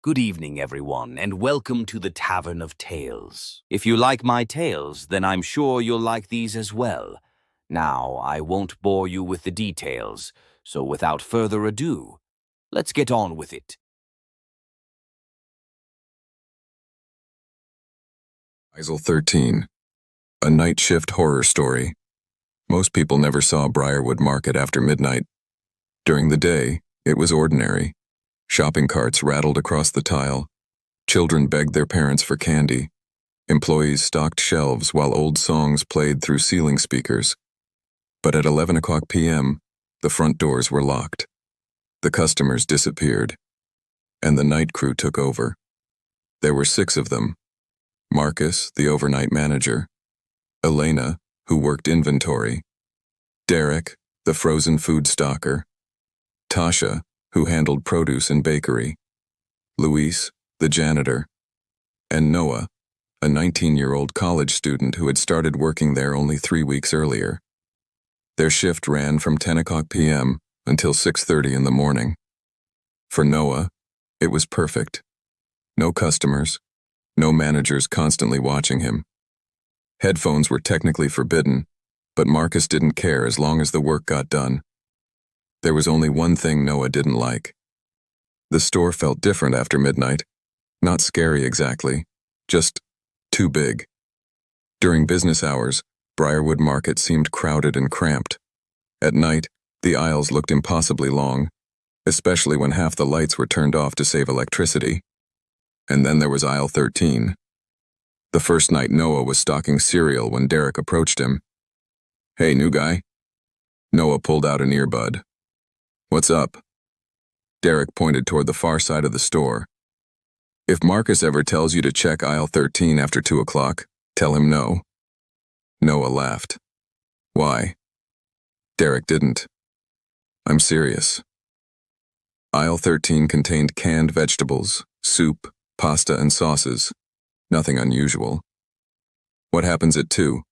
Good evening, everyone, and welcome to the Tavern of Tales. If you like my tales, then I'm sure you'll like these as well. Now, I won't bore you with the details, so without further ado, let's get on with it. Isle 13, a night shift horror story. Most people never saw Briarwood Market after midnight. During the day, it was ordinary. Shopping carts rattled across the tile. Children begged their parents for candy. Employees stocked shelves while old songs played through ceiling speakers. But at 11 o'clock p.m., the front doors were locked. The customers disappeared, and the night crew took over. There were 6 of them. Marcus, the overnight manager. Elena, who worked inventory. Derek, the frozen food stocker. Tasha, who handled produce and bakery. Luis, the janitor. And Noah, a 19-year-old college student who had started working there only 3 weeks earlier. Their shift ran from 10 o'clock p.m. until 6:30 in the morning. For Noah, it was perfect. No customers, no managers constantly watching him. Headphones were technically forbidden, but Marcus didn't care as long as the work got done. There was only one thing Noah didn't like. The store felt different after midnight. Not scary exactly, just too big. During business hours, Briarwood Market seemed crowded and cramped. At night, the aisles looked impossibly long, especially when half the lights were turned off to save electricity. And then there was aisle 13. The first night Noah was stocking cereal when Derek approached him. "Hey, new guy." Noah pulled out an earbud. "What's up?" Derek pointed toward the far side of the store. "If Marcus ever tells you to check aisle 13 after 2 o'clock, tell him no." Noah laughed. "Why?" Derek didn't. "I'm serious." Aisle 13 contained canned vegetables, soup, pasta, and sauces. Nothing unusual. "What happens at 2?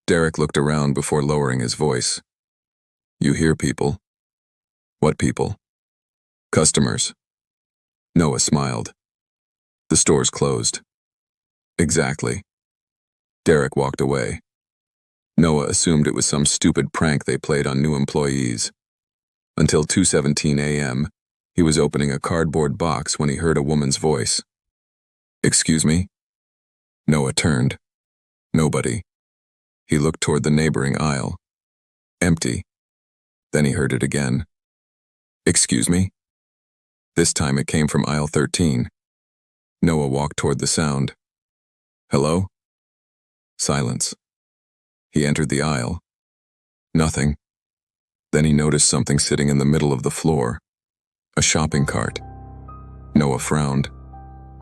Derek looked around before lowering his voice. "You hear people." "What people?" "Customers." Noah smiled. "The store's closed." "Exactly." Derek walked away. Noah assumed it was some stupid prank they played on new employees. Until 2:17 a.m., he was opening a cardboard box when he heard a woman's voice. "Excuse me?" Noah turned. Nobody. He looked toward the neighboring aisle. Empty. Then he heard it again. "Excuse me?" This time it came from aisle 13. Noah walked toward the sound. "Hello?" Silence. He entered the aisle. Nothing. Then he noticed something sitting in the middle of the floor. A shopping cart. Noah frowned.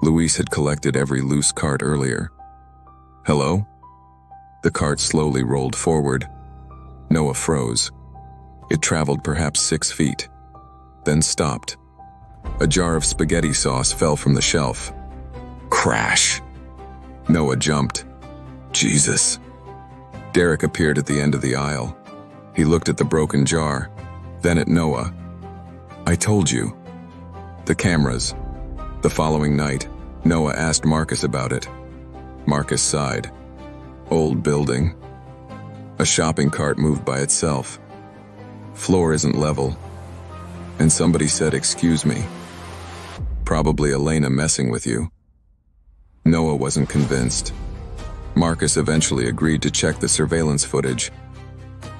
Luis had collected every loose cart earlier. "Hello?" The cart slowly rolled forward. Noah froze. It traveled perhaps 6 feet, then stopped. A jar of spaghetti sauce fell from the shelf. Crash! Noah jumped. Jesus! Derek appeared at the end of the aisle. He looked at the broken jar, then at Noah. "I told you." The cameras. The following night, Noah asked Marcus about it. Marcus sighed. Old building. A shopping cart moved by itself. Floor isn't level. And somebody said, "Excuse me." Probably Elena messing with you. Noah wasn't convinced. Marcus eventually agreed to check the surveillance footage.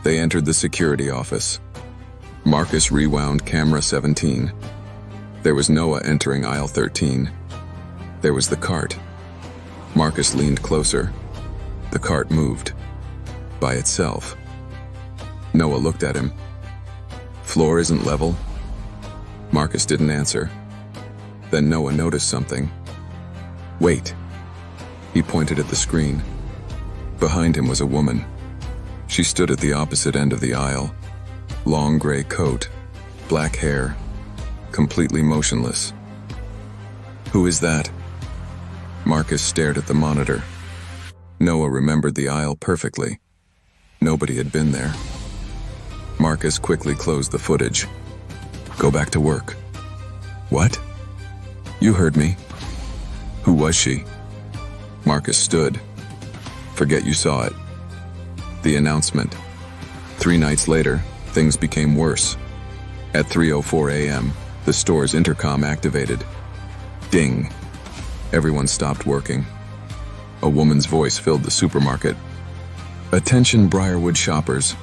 They entered the security office. Marcus rewound camera 17. There was Noah entering aisle 13. There was the cart. Marcus leaned closer. The cart moved. By itself. Noah looked at him. "Floor isn't level?" Marcus didn't answer. Then Noah noticed something. "Wait." He pointed at the screen. Behind him was a woman. She stood at the opposite end of the aisle. Long gray coat, black hair, completely motionless. "Who is that?" Marcus stared at the monitor. Noah remembered the aisle perfectly. Nobody had been there. Marcus quickly closed the footage. "Go back to work." What? You heard me. Who was she? Marcus stood. Forget you saw it. The announcement. 3 nights later, things became worse. At 3:04 a.m., the store's intercom activated. Ding. Everyone stopped working. A woman's voice filled the supermarket. Attention Briarwood shoppers.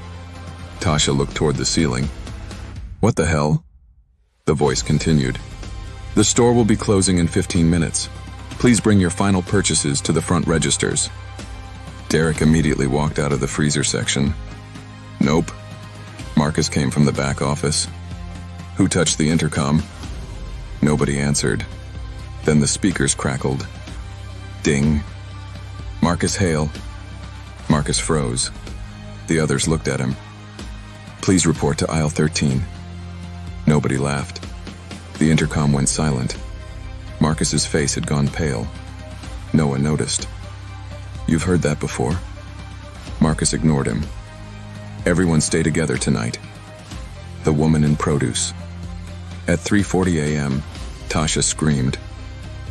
Tasha looked toward the ceiling. What the hell? The voice continued. The store will be closing in 15 minutes. Please bring your final purchases to the front registers. Derek immediately walked out of the freezer section. Nope. Marcus came from the back office. Who touched the intercom? Nobody answered. Then the speakers crackled. Ding. Marcus Hale. Marcus froze. The others looked at him. Please report to aisle 13. Nobody laughed. The intercom went silent. Marcus's face had gone pale. No one noticed. You've heard that before? Marcus ignored him. Everyone stay together tonight. The woman in produce. At 3:40 a.m., Tasha screamed.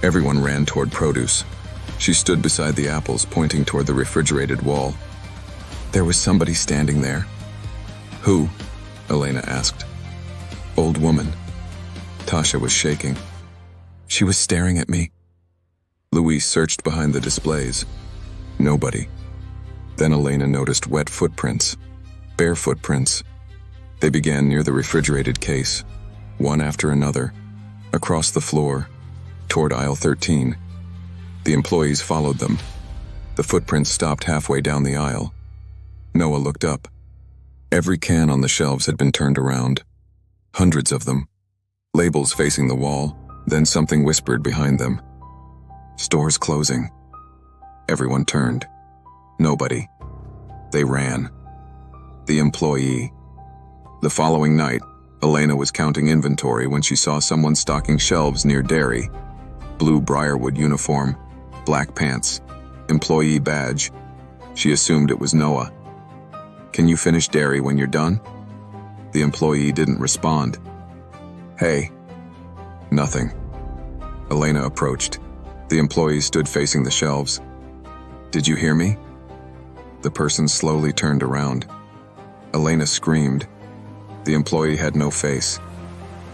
Everyone ran toward produce. She stood beside the apples, pointing toward the refrigerated wall. There was somebody standing there. Who? Elena asked. Old woman. Tasha was shaking. She was staring at me. Louise searched behind the displays. Nobody. Then Elena noticed wet footprints. Bare footprints. They began near the refrigerated case, one after another, across the floor, toward aisle 13. The employees followed them. The footprints stopped halfway down the aisle. Noah looked up. Every can on the shelves had been turned around. Hundreds of them. Labels facing the wall, then something whispered behind them. Stores closing. Everyone turned. Nobody. They ran. The employee. The following night, Elena was counting inventory when she saw someone stocking shelves near dairy. Blue Briarwood uniform, black pants, employee badge. She assumed it was Noah. Can you finish dairy when you're done? The employee didn't respond. Hey. Nothing. Elena approached. The employee stood facing the shelves. Did you hear me? The person slowly turned around. Elena screamed. The employee had no face.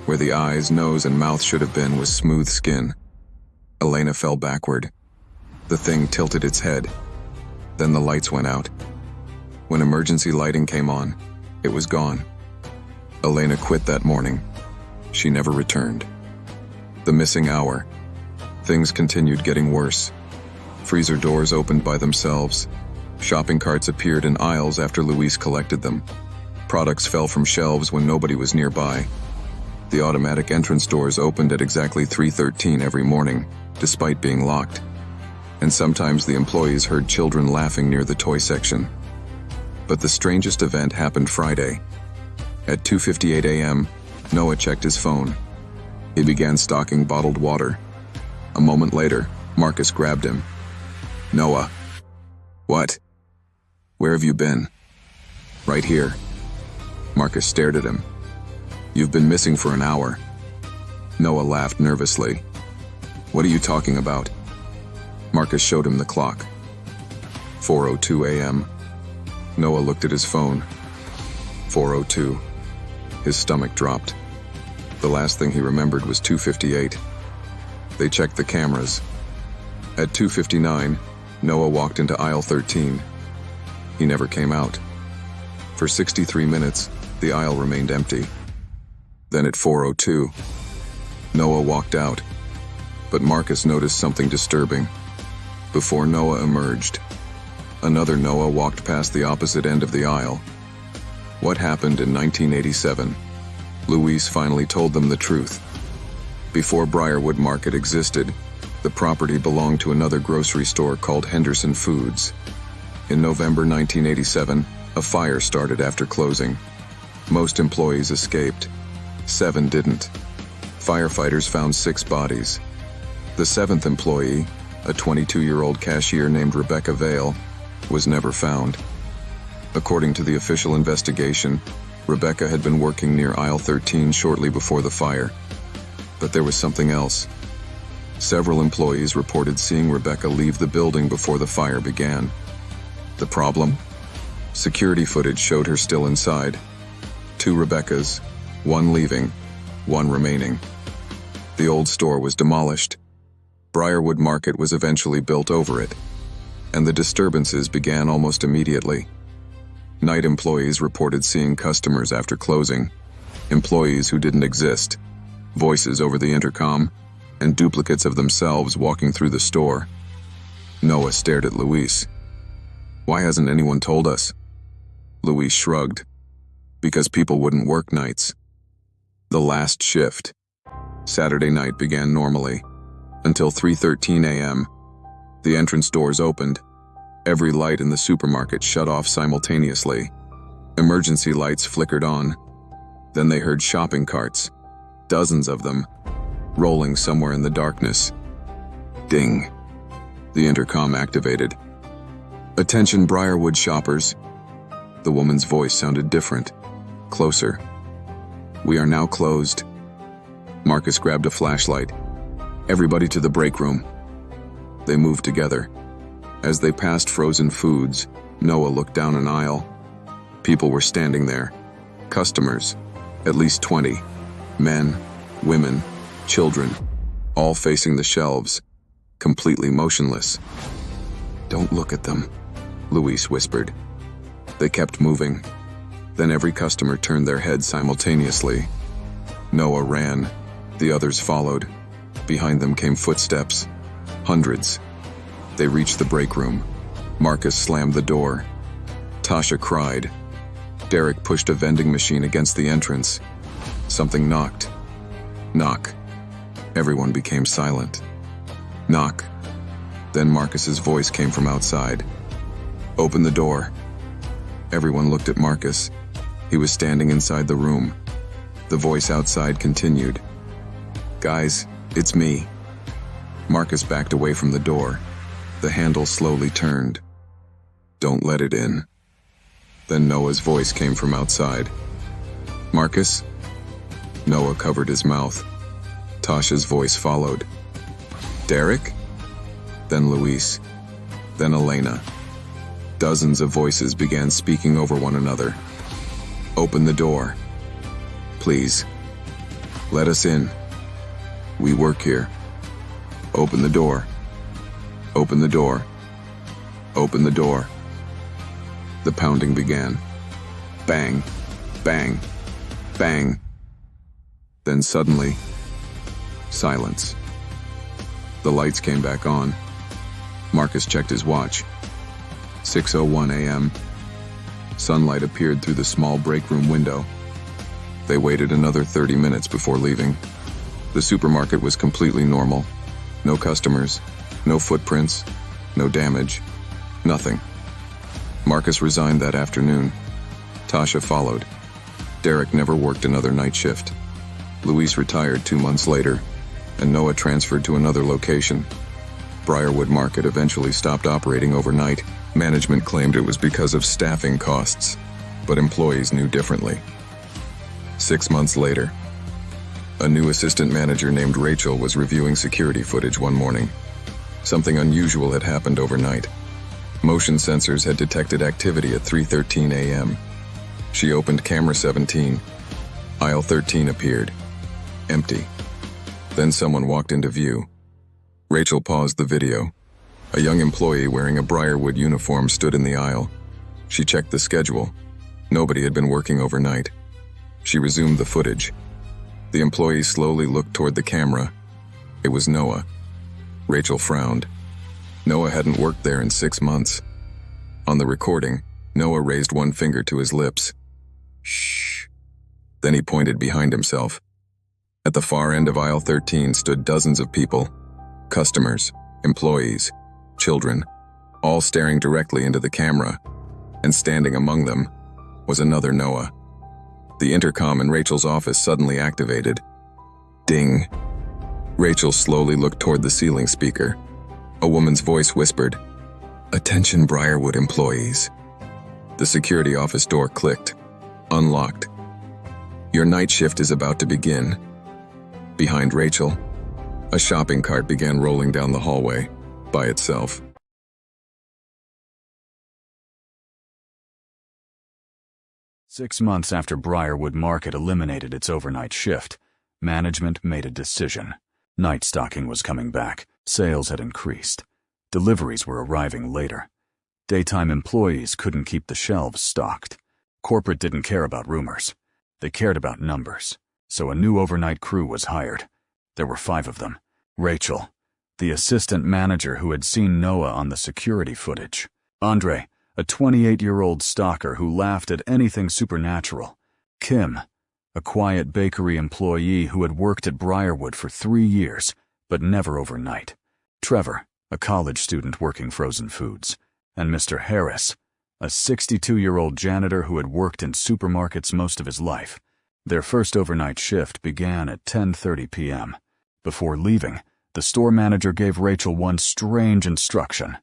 Where the eyes, nose, and mouth should have been was smooth skin. Elena fell backward. The thing tilted its head. Then the lights went out. When emergency lighting came on, it was gone. Elena quit that morning. She never returned. The missing hour. Things continued getting worse. Freezer doors opened by themselves. Shopping carts appeared in aisles after Louise collected them. Products fell from shelves when nobody was nearby. The automatic entrance doors opened at exactly 3:13 every morning, despite being locked. And sometimes the employees heard children laughing near the toy section. But the strangest event happened Friday. At 2:58 a.m., Noah checked his phone. He began stocking bottled water. A moment later, Marcus grabbed him. Noah. What? Where have you been? Right here. Marcus stared at him. You've been missing for an hour. Noah laughed nervously. What are you talking about? Marcus showed him the clock. 4:02 a.m. Noah looked at his phone. 4:02. His stomach dropped. The last thing he remembered was 2:58. They checked the cameras. At 2:59, Noah walked into aisle 13. He never came out. For 63 minutes, the aisle remained empty. Then at 4:02, Noah walked out. But Marcus noticed something disturbing. Before Noah emerged, another Noah walked past the opposite end of the aisle. What happened in 1987? Louise finally told them the truth. Before Briarwood Market existed, the property belonged to another grocery store called Henderson Foods. In November 1987, a fire started after closing. Most employees escaped. 7 didn't. Firefighters found 6 bodies. The 7th employee, a 22-year-old cashier named Rebecca Vale, was never found. According to the official investigation, Rebecca had been working near aisle 13 shortly before the fire. But there was something else. Several employees reported seeing Rebecca leave the building before the fire began. The problem? Security footage showed her still inside. 2 Rebeccas, 1 leaving, 1 remaining. The old store was demolished. Briarwood Market was eventually built over it, and the disturbances began almost immediately. Night employees reported seeing customers after closing, employees who didn't exist, voices over the intercom, and duplicates of themselves walking through the store. Noah stared at Luis. "Why hasn't anyone told us?" Luis shrugged. "Because people wouldn't work nights." The last shift. Saturday night began normally, until 3:13 a.m. The entrance doors opened. Every light in the supermarket shut off simultaneously. Emergency lights flickered on. Then they heard shopping carts, dozens of them, rolling somewhere in the darkness. Ding. The intercom activated. "Attention Briarwood shoppers." The woman's voice sounded different, closer. "We are now closed." Marcus grabbed a flashlight. "Everybody to the break room." They moved together. As they passed frozen foods, Noah looked down an aisle. People were standing there. Customers, at least 20. Men, women, children, all facing the shelves, completely motionless. "Don't look at them," Luis whispered. They kept moving. Then every customer turned their heads simultaneously. Noah ran. The others followed. Behind them came footsteps. Hundreds. They reached the break room. Marcus slammed the door. Tasha cried. Derek pushed a vending machine against the entrance. Something knocked. Knock. Everyone became silent. Knock. Then Marcus's voice came from outside. "Open the door." Everyone looked at Marcus. He was standing inside the room. The voice outside continued. "Guys, it's me." Marcus backed away from the door. The handle slowly turned. "Don't let it in." Then Noah's voice came from outside. "Marcus?" Noah covered his mouth. Tasha's voice followed. "Derek?" Then Luis. Then Elena. Dozens of voices began speaking over one another. "Open the door. Please. Let us in. We work here. Open the door. Open the door. Open the door." The pounding began. Bang, bang, bang. Then suddenly, silence. The lights came back on. Marcus checked his watch. 6:01 a.m. Sunlight appeared through the small break room window. They waited another 30 minutes before leaving. The supermarket was completely normal. No customers, no footprints, no damage, nothing. Marcus resigned that afternoon. Tasha followed. Derek never worked another night shift. Luis retired 2 months later, and Noah transferred to another location. Briarwood Market eventually stopped operating overnight. Management claimed it was because of staffing costs, but employees knew differently. 6 months later, a new assistant manager named Rachel was reviewing security footage one morning. Something unusual had happened overnight. Motion sensors had detected activity at 3:13 a.m. She opened camera 17. Aisle 13 appeared. Empty. Then someone walked into view. Rachel paused the video. A young employee wearing a Briarwood uniform stood in the aisle. She checked the schedule. Nobody had been working overnight. She resumed the footage. The employee slowly looked toward the camera. It was Noah. Rachel frowned. Noah hadn't worked there in 6 months. On the recording, Noah raised one finger to his lips. Shh. Then he pointed behind himself. At the far end of aisle 13 stood dozens of people. Customers, employees, children, all staring directly into the camera. And standing among them was another Noah. The intercom in Rachel's office suddenly activated. Ding. Rachel slowly looked toward the ceiling speaker. A woman's voice whispered, "Attention Briarwood employees." The security office door clicked, unlocked. "Your night shift is about to begin." Behind Rachel, a shopping cart began rolling down the hallway by itself. Six months after Briarwood Market eliminated its overnight shift, management made a decision. Night stocking was coming back. Sales had increased. Deliveries were arriving later. Daytime employees couldn't keep the shelves stocked. Corporate didn't care about rumors. They cared about numbers. So a new overnight crew was hired. There were 5 of them. Rachel, the assistant manager who had seen Noah on the security footage. Andre, a 28-year-old stalker who laughed at anything supernatural. Kim, a quiet bakery employee who had worked at Briarwood for 3 years, but never overnight. Trevor, a college student working frozen foods. And Mr. Harris, a 62-year-old janitor who had worked in supermarkets most of his life. Their first overnight shift began at 10:30 p.m. Before leaving, the store manager gave Rachel one strange instruction.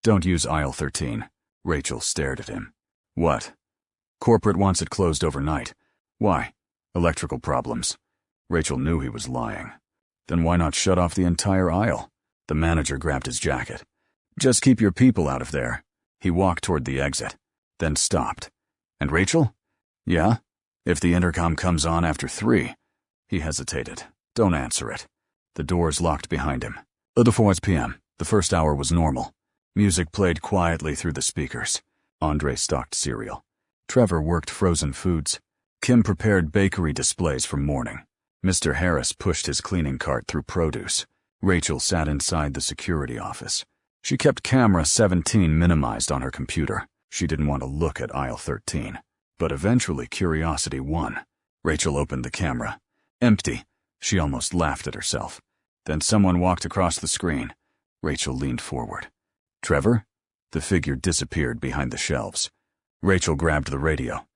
"Don't use aisle 13. Rachel stared at him. "What?" "Corporate wants it closed overnight." "Why?" "Electrical problems." Rachel knew he was lying. "Then why not shut off the entire aisle?" The manager grabbed his jacket. "Just keep your people out of there." He walked toward the exit, then stopped. "And Rachel?" "Yeah? If the intercom comes on after 3. He hesitated. "Don't answer it." The doors locked behind him. At 4 p.m., the first hour was normal. Music played quietly through the speakers. Andre stocked cereal. Trevor worked frozen foods. Kim prepared bakery displays for morning. Mr. Harris pushed his cleaning cart through produce. Rachel sat inside the security office. She kept camera 17 minimized on her computer. She didn't want to look at aisle 13. But eventually curiosity won. Rachel opened the camera. Empty. She almost laughed at herself. Then someone walked across the screen. Rachel leaned forward. "Trevor?" The figure disappeared behind the shelves. Rachel grabbed the radio.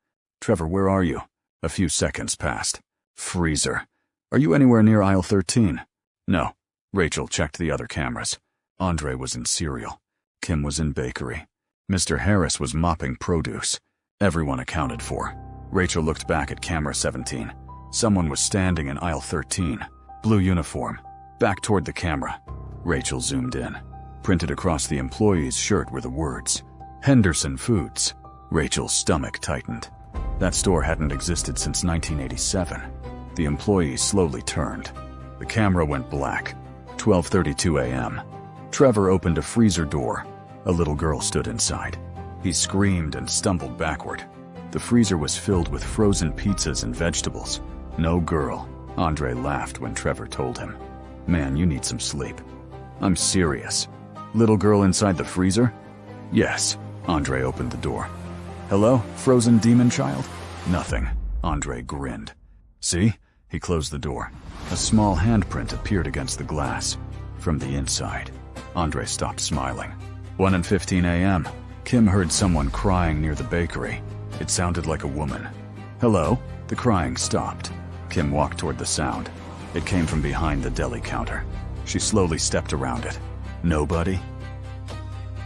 "Trevor, where are you?" A few seconds passed. "Freezer. Are you anywhere near aisle 13? "No." Rachel checked the other cameras. Andre was in cereal. Kim was in bakery. Mr. Harris was mopping produce. Everyone accounted for. Rachel looked back at camera 17. Someone was standing in aisle 13. Blue uniform. Back toward the camera. Rachel zoomed in. Printed across the employee's shirt were the words, "Henderson Foods." Rachel's stomach tightened. That store hadn't existed since 1987. The employee slowly turned. The camera went black. 12:32 a.m. Trevor opened a freezer door. A little girl stood inside. He screamed and stumbled backward. The freezer was filled with frozen pizzas and vegetables. "No girl." Andre laughed when Trevor told him. "Man, you need some sleep." "I'm serious." "Little girl inside the freezer?" "Yes." Andre opened the door. "Hello, frozen demon child?" "Nothing." Andre grinned. "See?" He closed the door. A small handprint appeared against the glass. From the inside. Andre stopped smiling. 1:15 a.m. Kim heard someone crying near the bakery. It sounded like a woman. "Hello?" The crying stopped. Kim walked toward the sound. It came from behind the deli counter. She slowly stepped around it. Nobody?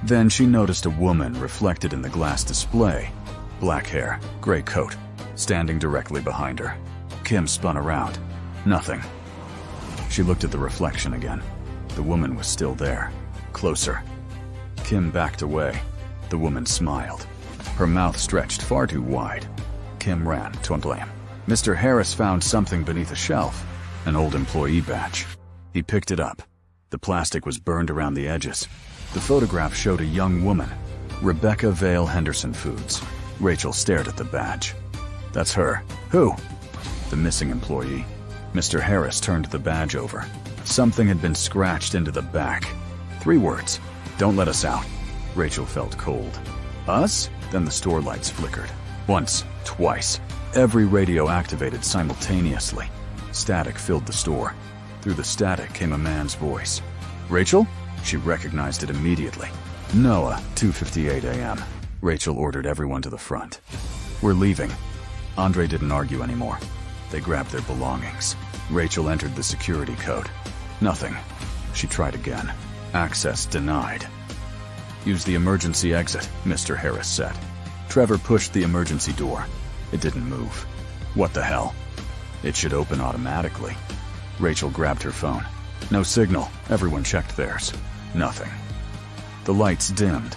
Then she noticed a woman reflected in the glass display. Black hair, gray coat, standing directly behind her. Kim spun around. Nothing. She looked at the reflection again. The woman was still there. Closer. Kim backed away. The woman smiled. Her mouth stretched far too wide. Kim ran to blame. Mr. Harris found something beneath a shelf. An old employee badge. He picked it up. The plastic was burned around the edges. The photograph showed a young woman. Rebecca Vale Henderson Foods. Rachel stared at the badge. "That's her." "Who?" "The missing employee." Mr. Harris turned the badge over. Something had been scratched into the back. 3 words. "Don't let us out." Rachel felt cold. "Us?" Then the store lights flickered. Once, twice. Every radio activated simultaneously. Static filled the store. Through the static came a man's voice. "Rachel?" She recognized it immediately. "Noah, 2:58 a.m. Rachel ordered everyone to the front. "We're leaving." Andre didn't argue anymore. They grabbed their belongings. Rachel entered the security code. Nothing. She tried again. Access denied. "Use the emergency exit," Mr. Harris said. Trevor pushed the emergency door. It didn't move. What the hell? It should open automatically. Rachel grabbed her phone. No signal. Everyone checked theirs. Nothing. The lights dimmed.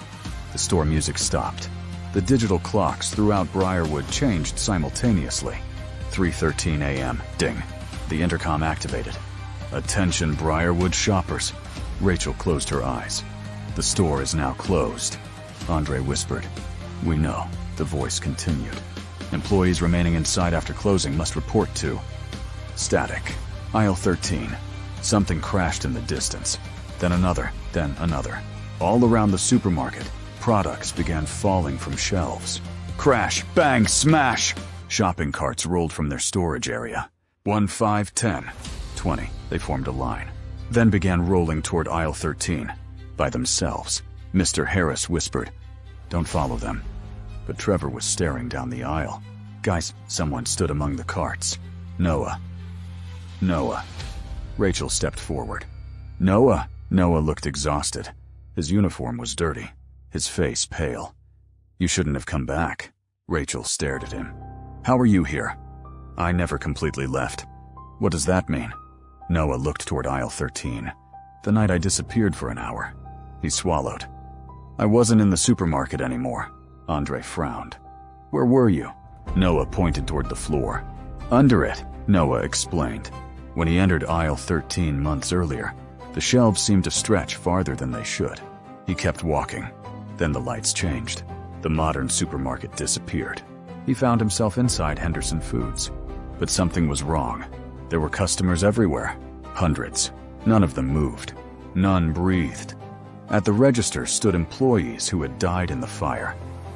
The store music stopped. The digital clocks throughout Briarwood changed simultaneously. 3:13 a.m. Ding. The intercom activated. Attention, Briarwood shoppers. Rachel closed her eyes. The store is now closed. Andre whispered. We know. The voice continued. Employees remaining inside after closing must report to. Static. Aisle 13. Something crashed in the distance. Then another. All around the supermarket, products began falling from shelves. Crash, bang, smash! Shopping carts rolled from their storage area. 1, 5, 10, 20. They formed a line. Then began rolling toward aisle 13. By themselves. Mr. Harris whispered, Don't follow them. But Trevor was staring down the aisle. Guys, someone stood among the carts. Noah. Rachel stepped forward. Noah looked exhausted. His uniform was dirty. His face pale. You shouldn't have come back. Rachel stared at him. How are you here? I never completely left. What does that mean? Noah looked toward aisle 13. The night I disappeared for an hour. He swallowed. I wasn't in the supermarket anymore. Andre frowned. Where were you? Noah pointed toward the floor. Under it, Noah explained. When he entered aisle 13 months earlier, the shelves seemed to stretch farther than they should. He kept walking. Then the lights changed. The modern supermarket disappeared. He found himself inside Henderson Foods. But something was wrong. There were customers everywhere. Hundreds. None of them moved. None breathed. At the register stood employees who had died in the fire.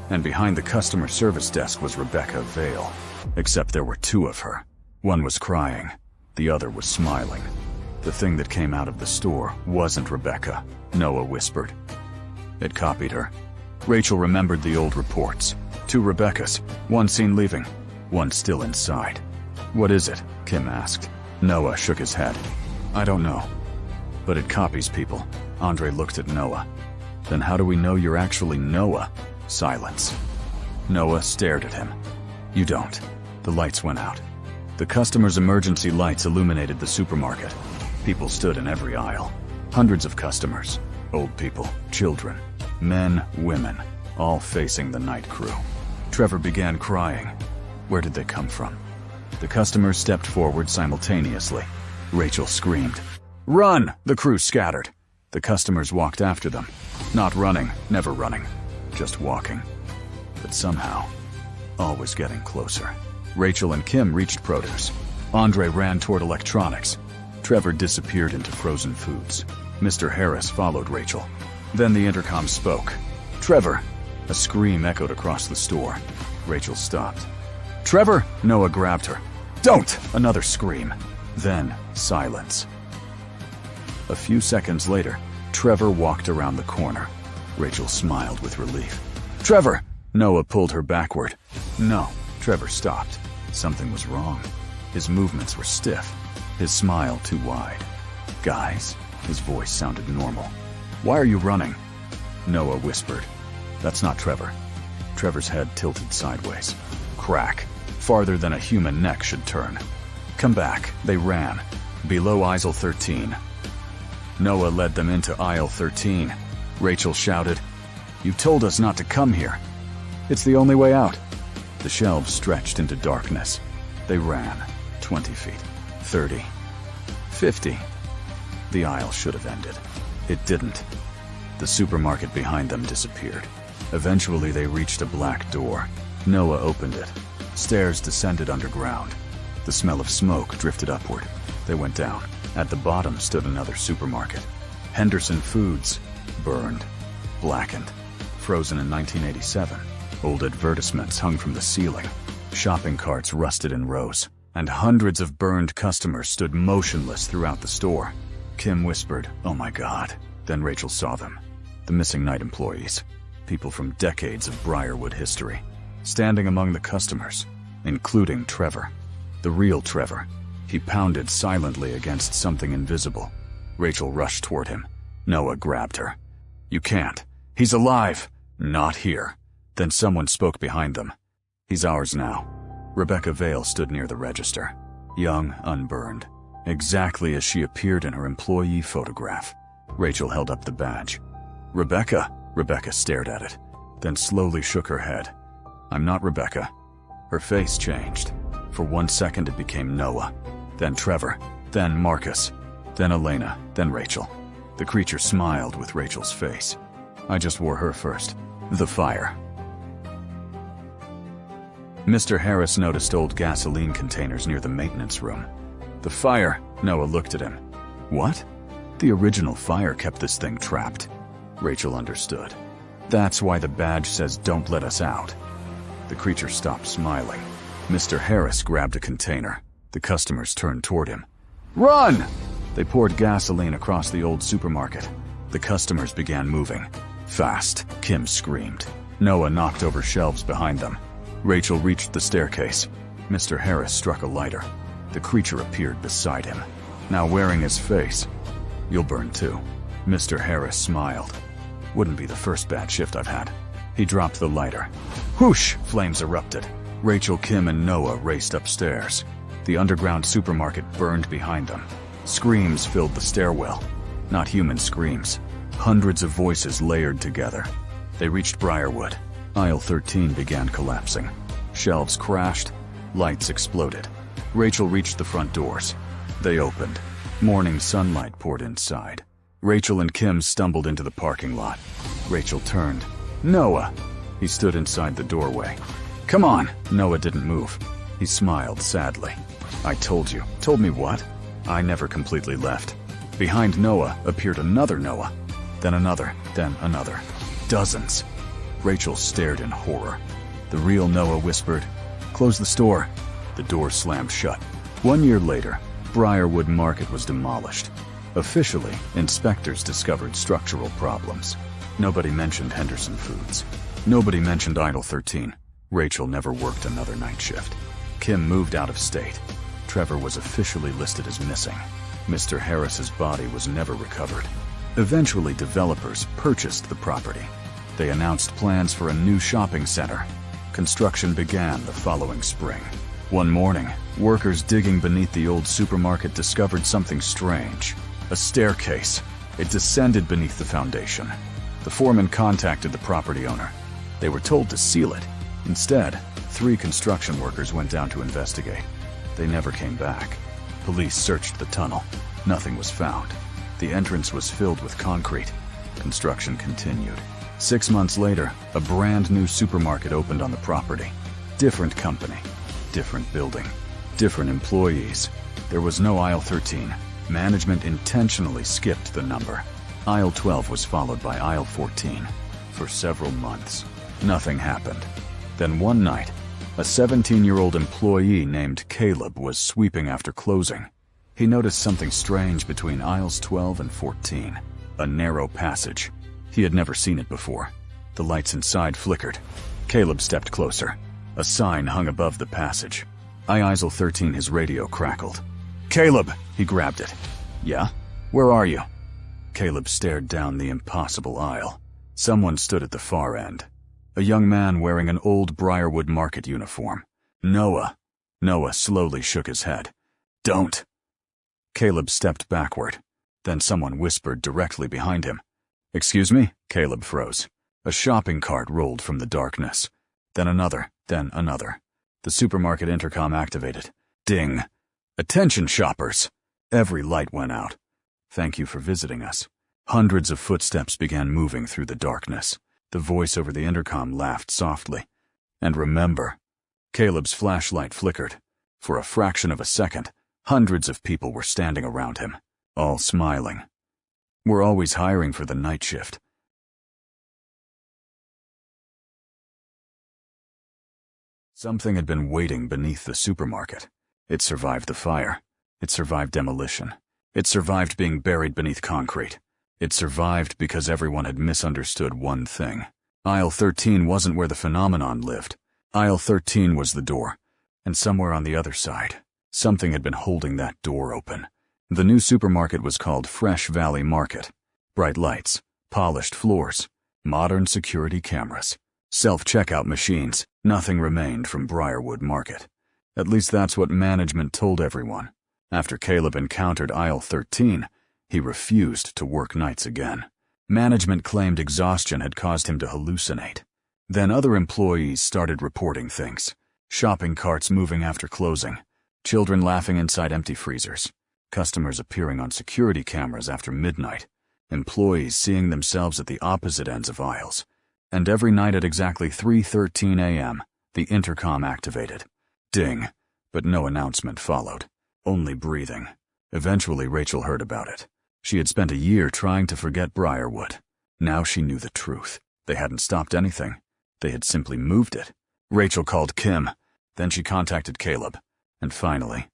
And behind the customer service desk was Rebecca Vale. Except there were two of her. One was crying. The other was smiling. The thing that came out of the store wasn't Rebecca, Noah whispered. It copied her. Rachel remembered the old reports. 2 Rebeccas, one seen leaving, one still inside. What is it? Kim asked. Noah shook his head. I don't know. But it copies people. Andre looked at Noah. Then how do we know you're actually Noah? Silence. Noah stared at him. You don't. The lights went out. The customers' emergency lights illuminated the supermarket. People stood in every aisle. Hundreds of customers. Old people, children, men, women, all facing the night crew. Trevor began crying. Where did they come from? The customers stepped forward simultaneously. Rachel screamed. Run! The crew scattered. The customers walked after them. Not running, never running. Just walking. But somehow, all was getting closer. Rachel and Kim reached produce. Andre ran toward electronics. Trevor disappeared into frozen foods. Mr. Harris followed Rachel. Then the intercom spoke. Trevor! A scream echoed across the store. Rachel stopped. Trevor! Noah grabbed her. Don't! Another scream. Then, silence. A few seconds later, Trevor walked around the corner. Rachel smiled with relief. Trevor! Noah pulled her backward. No. Trevor stopped. Something was wrong. His movements were stiff. His smile too wide. Guys, his voice sounded normal. Why are you running? Noah whispered. That's not Trevor. Trevor's head tilted sideways. Crack. Farther than a human neck should turn. Come back. They ran. Below aisle 13. Noah led them into aisle 13. Rachel shouted, You told us not to come here. It's the only way out. The shelves stretched into darkness. They ran. 20 feet. 30. 50. The aisle should have ended. It didn't. The supermarket behind them disappeared. Eventually they reached a black door. Noah opened it. Stairs descended underground. The smell of smoke drifted upward. They went down. At the bottom stood another supermarket. Henderson Foods. Burned. Blackened. Frozen in 1987. Old advertisements hung from the ceiling. Shopping carts rusted in rows. And hundreds of burned customers stood motionless throughout the store. Kim whispered, Oh my God. Then Rachel saw them. The missing night employees. People from decades of Briarwood history. Standing among the customers. Including Trevor. The real Trevor. He pounded silently against something invisible. Rachel rushed toward him. Noah grabbed her. You can't. He's alive. Not here. Then someone spoke behind them. He's ours now. Rebecca Vale stood near the register. Young, unburned. exactly as she appeared in her employee photograph. Rachel held up the badge. "Rebecca." Rebecca stared at it, then slowly shook her head. "I'm not Rebecca." Her face changed. For 1 second it became Noah, then Trevor, then Marcus, then Elena, then Rachel. The creature smiled with Rachel's face. "I just wore her first." The fire. Mr. Harris noticed old gasoline containers near the maintenance room. "The fire." Noah looked at him. "What?" "The original fire kept this thing trapped." Rachel understood. "That's why the badge says don't let us out." The creature stopped smiling. Mr. Harris grabbed a container. The customers turned toward him. "Run!" They poured gasoline across the old supermarket. The customers began moving. "Fast," Kim screamed. Noah knocked over shelves behind them. Rachel reached the staircase. Mr. Harris struck a lighter. The creature appeared beside him, now wearing his face. "You'll burn too." Mr. Harris smiled. "Wouldn't be the first bad shift I've had." He dropped the lighter. Whoosh! Flames erupted. Rachel, Kim, and Noah raced upstairs. The underground supermarket burned behind them. Screams filled the stairwell. Not human screams. Hundreds of voices layered together. They reached Briarwood. Aisle 13 began collapsing. Shelves crashed. Lights exploded. Rachel reached the front doors. They opened. Morning sunlight poured inside. Rachel and Kim stumbled into the parking lot. Rachel turned. "Noah!" He stood inside the doorway. "Come on!" Noah didn't move. He smiled sadly. "I told you." "Told me what?" "I never completely left." Behind Noah appeared another Noah. Then another. Then another. Dozens. Rachel stared in horror. The real Noah whispered, "Close the store." The door slammed shut. 1 year later, Briarwood Market was demolished. Officially, inspectors discovered structural problems. Nobody mentioned Henderson Foods. Nobody mentioned Aisle 13. Rachel never worked another night shift. Kim moved out of state. Trevor was officially listed as missing. Mr. Harris's body was never recovered. Eventually, developers purchased the property. They announced plans for a new shopping center. Construction began the following spring. One morning, workers digging beneath the old supermarket discovered something strange. A staircase. It descended beneath the foundation. The foreman contacted the property owner. They were told to seal it. Instead, 3 construction workers went down to investigate. They never came back. Police searched the tunnel. Nothing was found. The entrance was filled with concrete. Construction continued. 6 months later, a brand new supermarket opened on the property. Different company, different building, different employees. There was no Aisle 13. Management intentionally skipped the number. Aisle 12 was followed by Aisle 14. For several months, nothing happened. Then one night, a 17-year-old employee named Caleb was sweeping after closing. He noticed something strange between aisles 12 and 14. A narrow passage. He had never seen it before. The lights inside flickered. Caleb stepped closer. A sign hung above the passage. Aisle 13, his radio crackled. "Caleb!" He grabbed it. "Yeah? Where are you?" Caleb stared down the impossible aisle. Someone stood at the far end. A young man wearing an old Briarwood Market uniform. Noah. Noah slowly shook his head. "Don't." Caleb stepped backward. Then someone whispered directly behind him. "Excuse me?" Caleb froze. A shopping cart rolled from the darkness. Then another, then another. The supermarket intercom activated. Ding. "Attention, shoppers!" Every light went out. "Thank you for visiting us." Hundreds of footsteps began moving through the darkness. The voice over the intercom laughed softly. "And remember." Caleb's flashlight flickered. For a fraction of a second, hundreds of people were standing around him, all smiling. "We're always hiring for the night shift." Something had been waiting beneath the supermarket. It survived the fire. It survived demolition. It survived being buried beneath concrete. It survived because everyone had misunderstood one thing. Aisle 13 wasn't where the phenomenon lived. Aisle 13 was the door. And somewhere on the other side, something had been holding that door open. The new supermarket was called Fresh Valley Market. Bright lights, polished floors, modern security cameras, self-checkout machines. Nothing remained from Briarwood Market. At least that's what management told everyone. After Caleb encountered aisle 13, he refused to work nights again. Management claimed exhaustion had caused him to hallucinate. Then other employees started reporting things. Shopping carts moving after closing, children laughing inside empty freezers, customers appearing on security cameras after midnight, employees seeing themselves at the opposite ends of aisles. And every night at exactly 3:13 a.m., the intercom activated. Ding, but no announcement followed. Only breathing. Eventually, Rachel heard about it. She had spent a year trying to forget Briarwood. Now she knew the truth. They hadn't stopped anything. They had simply moved it. Rachel called Kim. Then she contacted Caleb. And finally,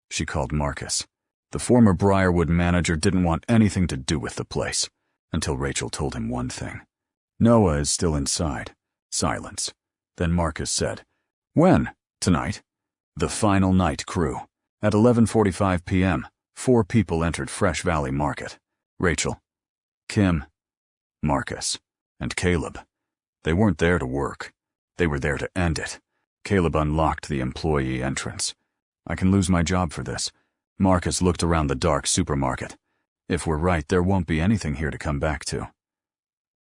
she called Marcus. The former Briarwood manager didn't want anything to do with the place, until Rachel told him one thing. Noah is still inside. Silence. Then Marcus said, "When? Tonight?" The final night crew. At 11:45 p.m., 4 people entered Fresh Valley Market. Rachel, Kim, Marcus, and Caleb. They weren't there to work. They were there to end it. Caleb unlocked the employee entrance. "I can lose my job for this." Marcus looked around the dark supermarket. "If we're right, there won't be anything here to come back to."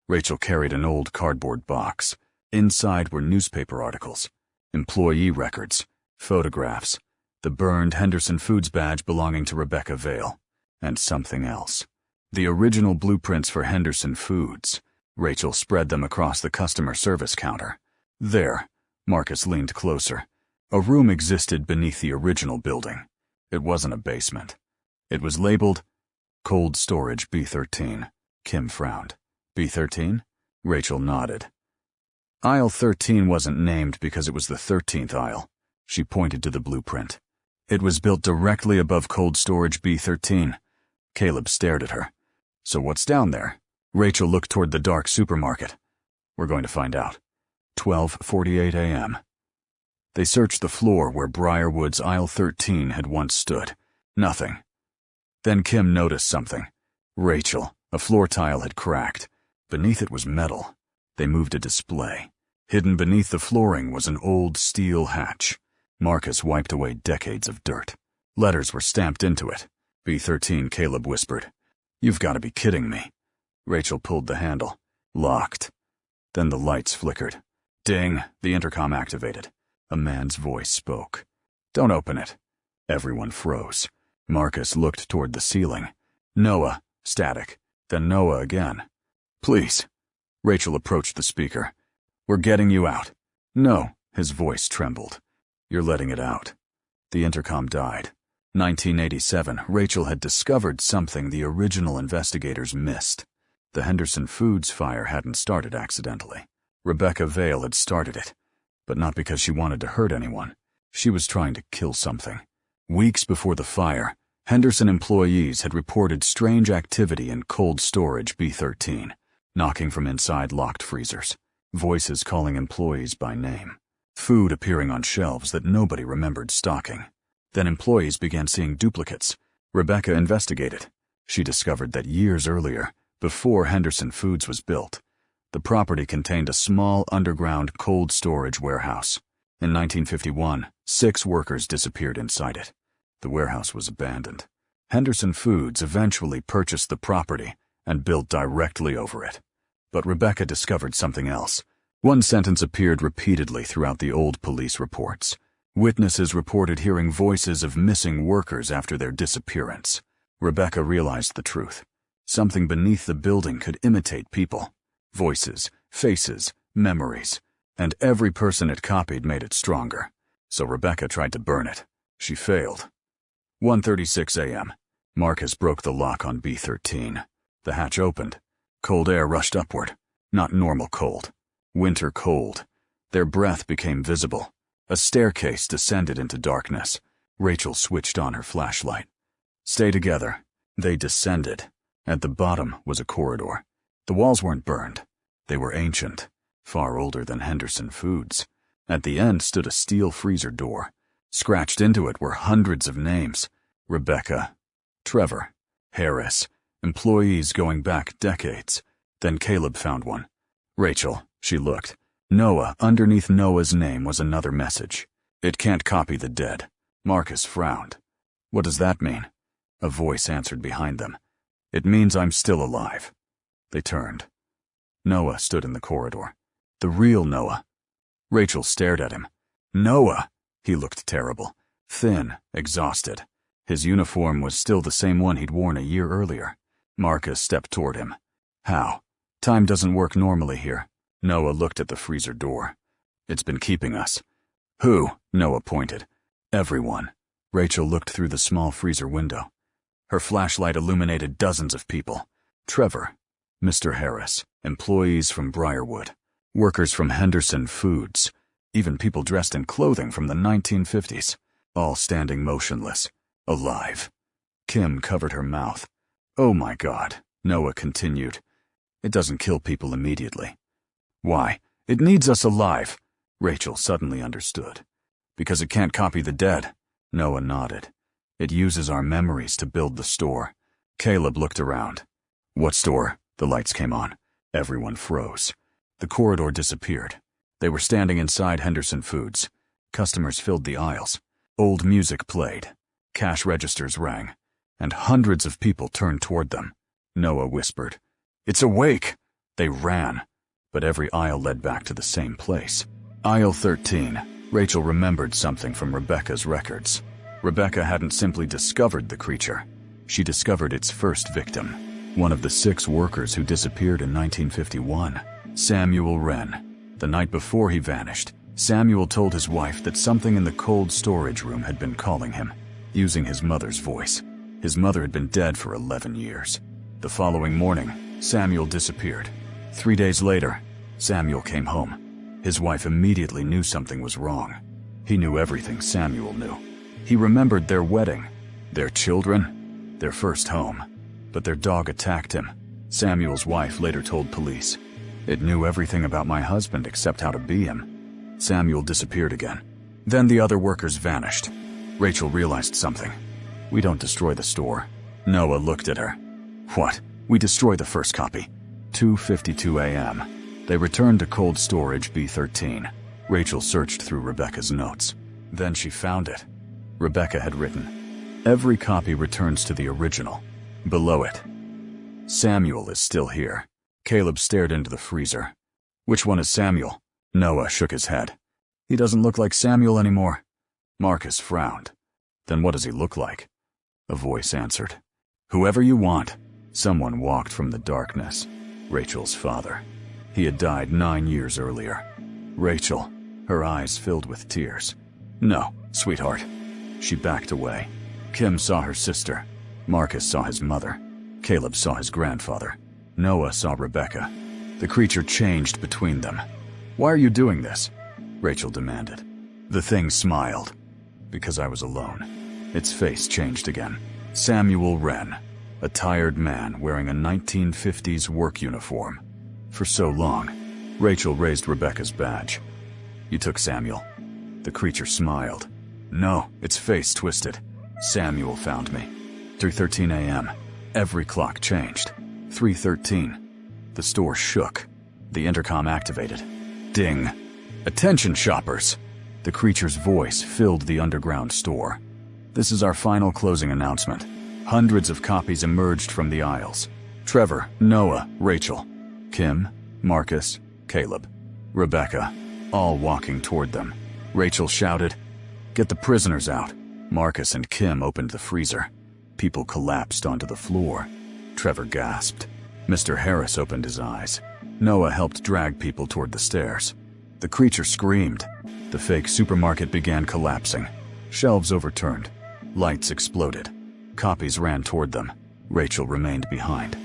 Rachel carried an old cardboard box. Inside were newspaper articles, employee records, photographs, the burned Henderson Foods badge belonging to Rebecca Vale, and something else. The original blueprints for Henderson Foods. Rachel spread them across the customer service counter. There, Marcus leaned closer. A room existed beneath the original building. It wasn't a basement. It was labeled Cold Storage B13. Kim frowned. B13? Rachel nodded. Aisle 13 wasn't named because it was the 13th aisle. She pointed to the blueprint. It was built directly above Cold Storage B13. Caleb stared at her. "So what's down there?" Rachel looked toward the dark supermarket. "We're going to find out." 12:48 a.m. They searched the floor where Briarwood's aisle 13 had once stood. Nothing. Then Kim noticed something. Rachel, a floor tile had cracked. Beneath it was metal. They moved a display. Hidden beneath the flooring was an old steel hatch. Marcus wiped away decades of dirt. Letters were stamped into it. B13, Caleb whispered. "You've got to be kidding me." Rachel pulled the handle. Locked. Then the lights flickered. Ding, the intercom activated. A man's voice spoke. "Don't open it." Everyone froze. Marcus looked toward the ceiling. Noah, static. Then Noah again. "Please." Rachel approached the speaker. "We're getting you out." "No," his voice trembled. "You're letting it out." The intercom died. 1987, Rachel had discovered something the original investigators missed. The Henderson Foods fire hadn't started accidentally. Rebecca Vale had started it, but not because she wanted to hurt anyone. She was trying to kill something. Weeks before the fire, Henderson employees had reported strange activity in Cold Storage B13, knocking from inside locked freezers, voices calling employees by name, food appearing on shelves that nobody remembered stocking. Then employees began seeing duplicates. Rebecca investigated. She discovered that years earlier, before Henderson Foods was built, the property contained a small underground cold storage warehouse. In 1951, 6 workers disappeared inside it. The warehouse was abandoned. Henderson Foods eventually purchased the property and built directly over it. But Rebecca discovered something else. One sentence appeared repeatedly throughout the old police reports. Witnesses reported hearing voices of missing workers after their disappearance. Rebecca realized the truth. Something beneath the building could imitate people. Voices, faces, memories. And every person it copied made it stronger. So Rebecca tried to burn it. She failed. 1:36 a.m. Marcus broke the lock on B13. The hatch opened. Cold air rushed upward. Not normal cold. Winter cold. Their breath became visible. A staircase descended into darkness. Rachel switched on her flashlight. "Stay together." They descended. At the bottom was a corridor. The walls weren't burned. They were ancient, far older than Henderson Foods. At the end stood a steel freezer door. Scratched into it were hundreds of names. Rebecca, Trevor, Harris, employees going back decades. Then Caleb found one. Rachel, she looked. Noah, underneath Noah's name was another message. "It can't copy the dead." Marcus frowned. What does that mean? A voice answered behind them. It means I'm still alive. They turned. Noah stood in the corridor. The real Noah. Rachel stared at him. Noah! He looked terrible. Thin, exhausted. His uniform was still the same one he'd worn a year earlier. Marcus stepped toward him. How? Time doesn't work normally here. Noah looked at the freezer door. It's been keeping us. Who? Noah pointed. Everyone. Rachel looked through the small freezer window. Her flashlight illuminated dozens of people. Trevor, Mr. Harris, employees from Briarwood, workers from Henderson Foods, even people dressed in clothing from the 1950s, all standing motionless, alive. Kim covered her mouth. Oh my God, Noah continued. It doesn't kill people immediately. Why? It needs us alive. Rachel suddenly understood. Because it can't copy the dead. Noah nodded. It uses our memories to build the store. Caleb looked around. What store? The lights came on. Everyone froze. The corridor disappeared. They were standing inside Henderson Foods. Customers filled the aisles. Old music played. Cash registers rang. And hundreds of people turned toward them. Noah whispered, "It's awake!" They ran. But every aisle led back to the same place. Aisle 13. Rachel remembered something from Rebecca's records. Rebecca hadn't simply discovered the creature. She discovered its first victim, one of the 6 workers who disappeared in 1951, Samuel Wren. The night before he vanished, Samuel told his wife that something in the cold storage room had been calling him, using his mother's voice. His mother had been dead for 11 years. The following morning, Samuel disappeared. 3 days later, Samuel came home. His wife immediately knew something was wrong. He knew everything Samuel knew. He remembered their wedding, their children, their first home. But their dog attacked him. Samuel's wife later told police. It knew everything about my husband except how to be him. Samuel disappeared again. Then the other workers vanished. Rachel realized something. We don't destroy the store. Noah looked at her. What? We destroy the first copy. 2:52 a.m. They returned to cold storage B13. Rachel searched through Rebecca's notes. Then she found it. Rebecca had written, "Every copy returns to the original." Below it, "Samuel is still here." Caleb stared into the freezer. "Which one is Samuel?" Noah shook his head. "He doesn't look like Samuel anymore." Marcus frowned. "Then what does he look like?" A voice answered. "Whoever you want." Someone walked from the darkness. Rachel's father. He had died 9 years earlier. Rachel, her eyes filled with tears. "No, sweetheart." She backed away. Kim saw her sister. Marcus saw his mother. Caleb saw his grandfather. Noah saw Rebecca. The creature changed between them. "Why are you doing this?" Rachel demanded. The thing smiled. "Because I was alone." Its face changed again. Samuel Wren, a tired man wearing a 1950s work uniform. For so long, Rachel raised Rebecca's badge. "You took Samuel." The creature smiled. "No," its face twisted. "Samuel found me." 3:13 a.m. Every clock changed. 3:13. The store shook. The intercom activated. Ding. "Attention, shoppers!" The creature's voice filled the underground store. "This is our final closing announcement." Hundreds of copies emerged from the aisles. Trevor, Noah, Rachel, Kim, Marcus, Caleb, Rebecca, all walking toward them. Rachel shouted, "Get the prisoners out." Marcus and Kim opened the freezer. People collapsed onto the floor. Trevor gasped. Mr. Harris opened his eyes. Noah helped drag people toward the stairs. The creature screamed. The fake supermarket began collapsing. Shelves overturned. Lights exploded. Copies ran toward them. Rachel remained behind.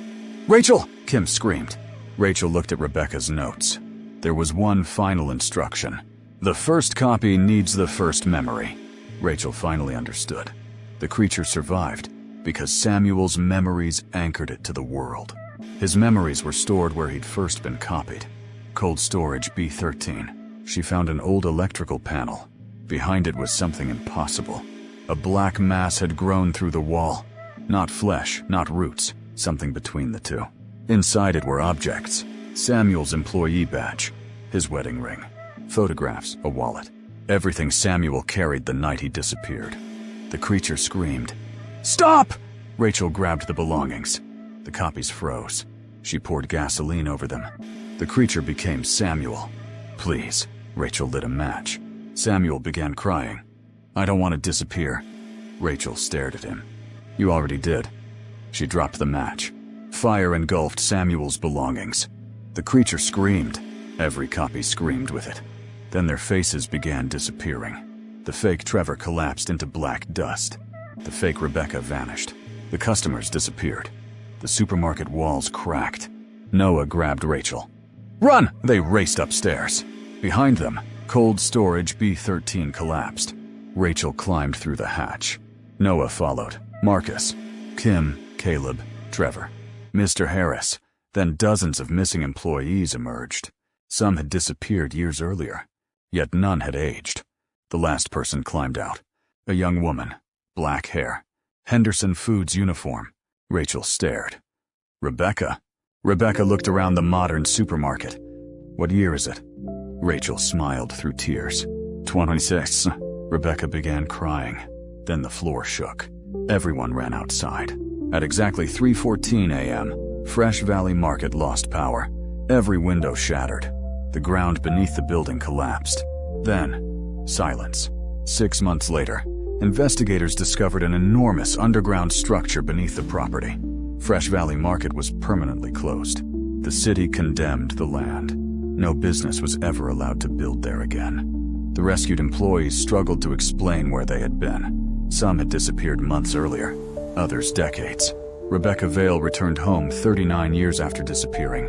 "Rachel!" Kim screamed. Rachel looked at Rebecca's notes. There was one final instruction. The first copy needs the first memory. Rachel finally understood. The creature survived because Samuel's memories anchored it to the world. His memories were stored where he'd first been copied. Cold storage B13. She found an old electrical panel. Behind it was something impossible. A black mass had grown through the wall. Not flesh, not roots, something between the two. Inside it were objects. Samuel's employee badge, his wedding ring, photographs, a wallet. Everything Samuel carried the night he disappeared. The creature screamed. "Stop!" Rachel grabbed the belongings. The copies froze. She poured gasoline over them. The creature became Samuel. "Please." Rachel lit a match. Samuel began crying. "I don't want to disappear." Rachel stared at him. "You already did." She dropped the match. Fire engulfed Samuel's belongings. The creature screamed. Every copy screamed with it. Then their faces began disappearing. The fake Trevor collapsed into black dust. The fake Rebecca vanished. The customers disappeared. The supermarket walls cracked. Noah grabbed Rachel. "Run!" They raced upstairs. Behind them, cold storage B13 collapsed. Rachel climbed through the hatch. Noah followed. Marcus, Kim, Caleb, Trevor, Mr. Harris. Then dozens of missing employees emerged. Some had disappeared years earlier, yet none had aged. The last person climbed out. A young woman, black hair, Henderson Foods uniform. Rachel stared. "Rebecca?" Rebecca looked around the modern supermarket. "What year is it?" Rachel smiled through tears. 26. Rebecca began crying. Then the floor shook. Everyone ran outside. At exactly 3:14 a.m., Fresh Valley Market lost power. Every window shattered. The ground beneath the building collapsed. Then, silence. 6 months later, investigators discovered an enormous underground structure beneath the property. Fresh Valley Market was permanently closed. The city condemned the land. No business was ever allowed to build there again. The rescued employees struggled to explain where they had been. Some had disappeared months earlier, others decades. Rebecca Vale returned home 39 years after disappearing.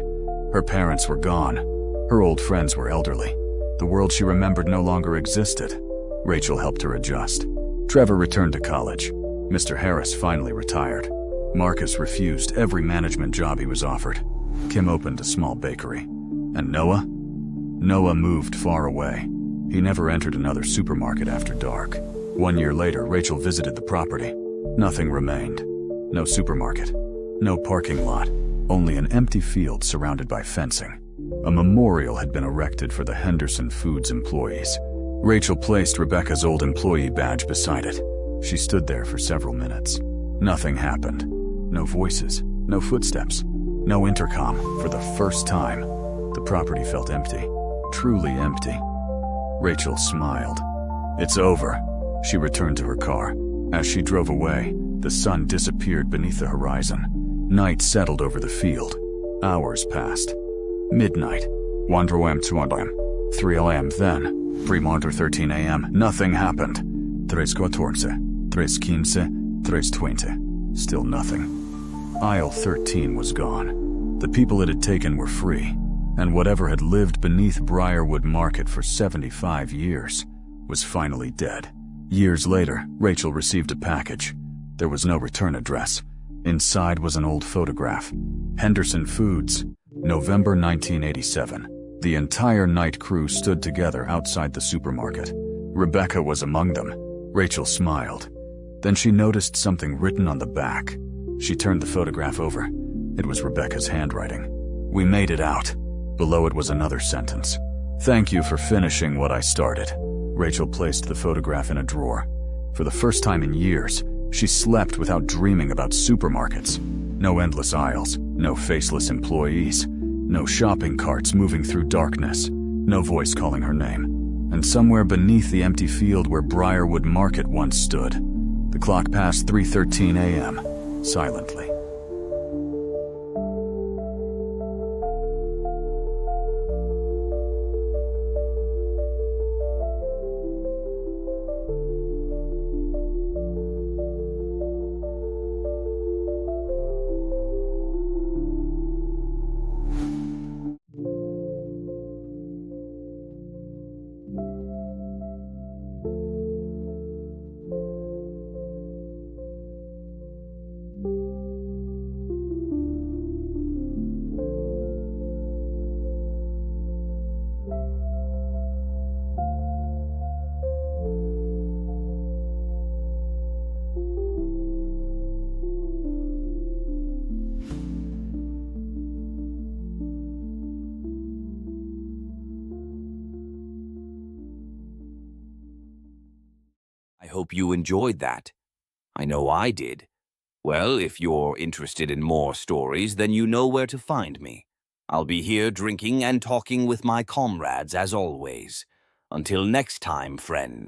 Her parents were gone. Her old friends were elderly. The world she remembered no longer existed. Rachel helped her adjust. Trevor returned to college. Mr. Harris finally retired. Marcus refused every management job he was offered. Kim opened a small bakery. And Noah? Noah moved far away. He never entered another supermarket after dark. 1 year later, Rachel visited the property. Nothing remained. No supermarket. No parking lot. Only an empty field surrounded by fencing. A memorial had been erected for the Henderson Foods employees. Rachel placed Rebecca's old employee badge beside it. She stood there for several minutes. Nothing happened. No voices, no footsteps, no intercom. For the first time, the property felt empty. Truly empty. Rachel smiled. "It's over." She returned to her car. As she drove away, the sun disappeared beneath the horizon. Night settled over the field. Hours passed. Midnight. 1 a.m. 2 a.m. 3 a.m. Then, 3:13 a.m. Nothing happened. 3:14, 3:15, 3:20. Still nothing. Aisle 13 was gone. The people it had taken were free, and whatever had lived beneath Briarwood Market for 75 years was finally dead. Years later, Rachel received a package. There was no return address. Inside was an old photograph. Henderson Foods, November 1987. The entire night crew stood together outside the supermarket. Rebecca was among them. Rachel smiled. Then she noticed something written on the back. She turned the photograph over. It was Rebecca's handwriting. "We made it out." Below it was another sentence. "Thank you for finishing what I started." Rachel placed the photograph in a drawer. For the first time in years, she slept without dreaming about supermarkets. No endless aisles, no faceless employees, no shopping carts moving through darkness, no voice calling her name. And somewhere beneath the empty field where Briarwood Market once stood, the clock passed 3:13 a.m., silently. hope you enjoyed that. I know I did. Well, if you're interested in more stories, then you know where to find me. I'll be here drinking and talking with my comrades as always. Until next time, friend.